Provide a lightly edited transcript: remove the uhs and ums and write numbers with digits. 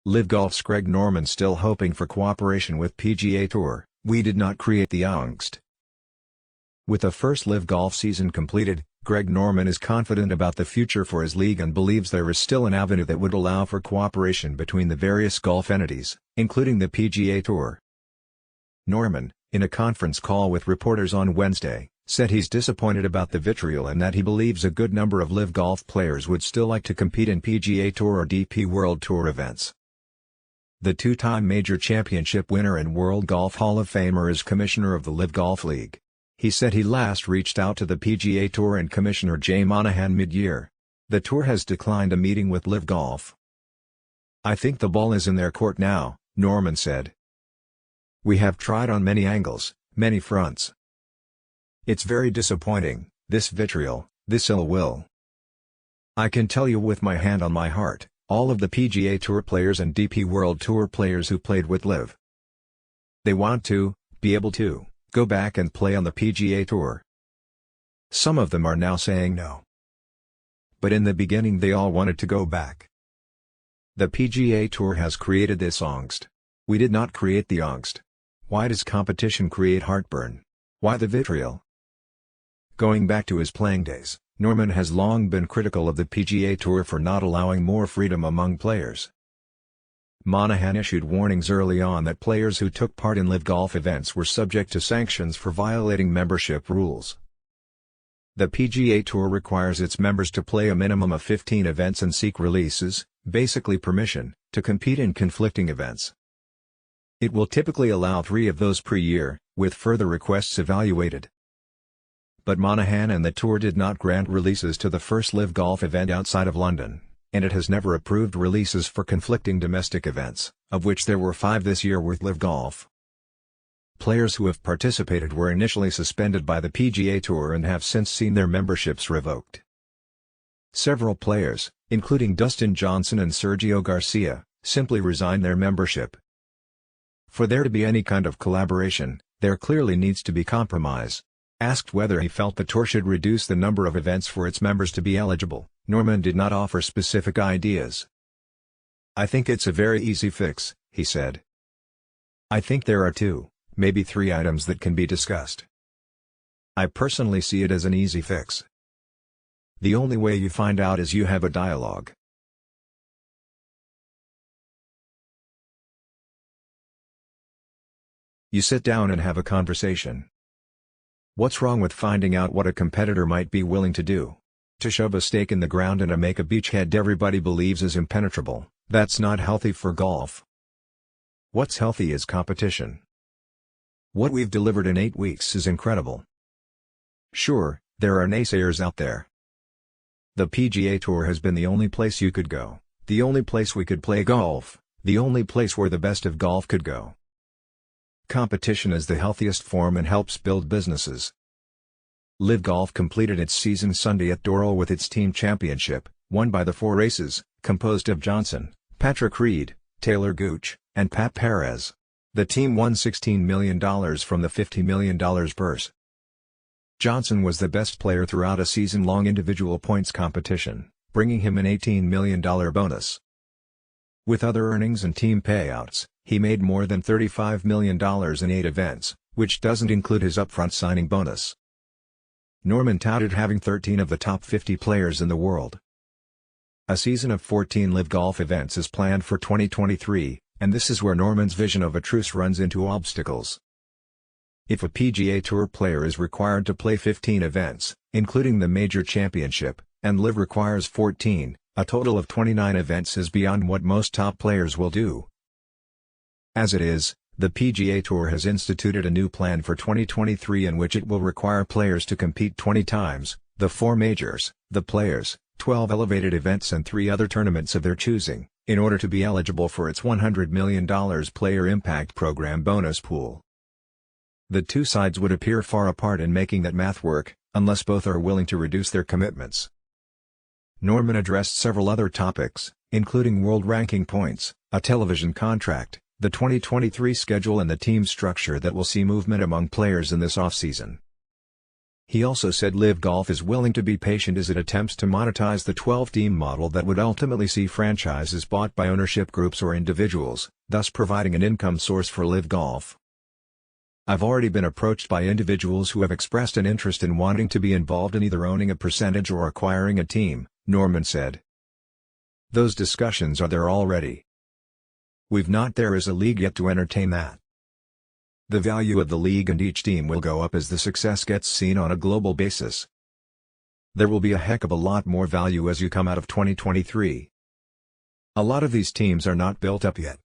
LIV Golf's Greg Norman still hoping for cooperation with PGA Tour. "We did not create the angst." With the first LIV Golf season completed, Greg Norman is confident about the future for his league and believes there is still an avenue that would allow for cooperation between the various golf entities, including the PGA Tour. Norman, in a conference call with reporters on Wednesday, said he's disappointed about the vitriol and that he believes a good number of LIV Golf players would still like to compete in PGA Tour or DP World Tour events. The two-time major championship winner and World Golf Hall of Famer is commissioner of the LIV Golf League. He said he last reached out to the PGA Tour and Commissioner Jay Monahan mid-year. The tour has declined a meeting with LIV Golf. "I think the ball is in their court now," Norman said. "We have tried on many angles, many fronts. It's very disappointing, this vitriol, this ill will. I can tell you with my hand on my heart, all of the PGA Tour players and DP World Tour players who played with LIV. They want to, be able to, go back and play on the PGA Tour. Some of them are now saying no. But in the beginning they all wanted to go back. The PGA Tour has created this angst. We did not create the angst. Why does competition create heartburn? Why the vitriol?" Going back to his playing days, Norman has long been critical of the PGA Tour for not allowing more freedom among players. Monahan issued warnings early on that players who took part in LIV Golf events were subject to sanctions for violating membership rules. The PGA Tour requires its members to play a minimum of 15 events and seek releases, basically permission, to compete in conflicting events. It will typically allow 3 of those per year, with further requests evaluated. But Monahan and the Tour did not grant releases to the first LIV Golf event outside of London, and it has never approved releases for conflicting domestic events, of which there were 5 this year with LIV Golf. Players who have participated were initially suspended by the PGA Tour and have since seen their memberships revoked. Several players, including Dustin Johnson and Sergio Garcia, simply resigned their membership. For there to be any kind of collaboration, there clearly needs to be compromise. Asked whether he felt the tour should reduce the number of events for its members to be eligible, Norman did not offer specific ideas. "I think it's a very easy fix," he said. "I think there are 2, maybe 3 items that can be discussed. I personally see it as an easy fix. The only way you find out is you have a dialogue. You sit down and have a conversation. What's wrong with finding out what a competitor might be willing to do? To shove a stake in the ground and to make a beachhead everybody believes is impenetrable, that's not healthy for golf. What's healthy is competition. What we've delivered in 8 weeks is incredible. Sure, there are naysayers out there. The PGA Tour has been the only place you could go, the only place we could play golf, the only place where the best of golf could go. Competition is the healthiest form and helps build businesses." LIV Golf completed its season Sunday at Doral with its team championship, won by the 4 aces, composed of Johnson, Patrick Reed, Taylor Gooch, and Pat Perez. The team won $16 million from the $50 million purse. Johnson was the best player throughout a season-long individual points competition, bringing him an $18 million bonus. With other earnings and team payouts, he made more than $35 million in 8 events, which doesn't include his upfront signing bonus. Norman touted having 13 of the top 50 players in the world. A season of 14 LIV Golf events is planned for 2023, and this is where Norman's vision of a truce runs into obstacles. If a PGA Tour player is required to play 15 events, including the major championship, and LIV requires 14, a total of 29 events is beyond what most top players will do. As it is, the PGA Tour has instituted a new plan for 2023 in which it will require players to compete 20 times, the 4 majors, the Players, 12 elevated events and 3 other tournaments of their choosing, in order to be eligible for its $100 million Player Impact Program bonus pool. The 2 sides would appear far apart in making that math work, unless both are willing to reduce their commitments. Norman addressed several other topics, including world ranking points, a television contract, the 2023 schedule and the team structure that will see movement among players in this offseason. He also said LIV Golf is willing to be patient as it attempts to monetize the 12-team model that would ultimately see franchises bought by ownership groups or individuals, thus providing an income source for LIV Golf. "I've already been approached by individuals who have expressed an interest in wanting to be involved in either owning a percentage or acquiring a team," Norman said. "Those discussions are there already. We've not there as a league yet to entertain that. The value of the league and each team will go up as the success gets seen on a global basis. There will be a heck of a lot more value as you come out of 2023. A lot of these teams are not built up yet.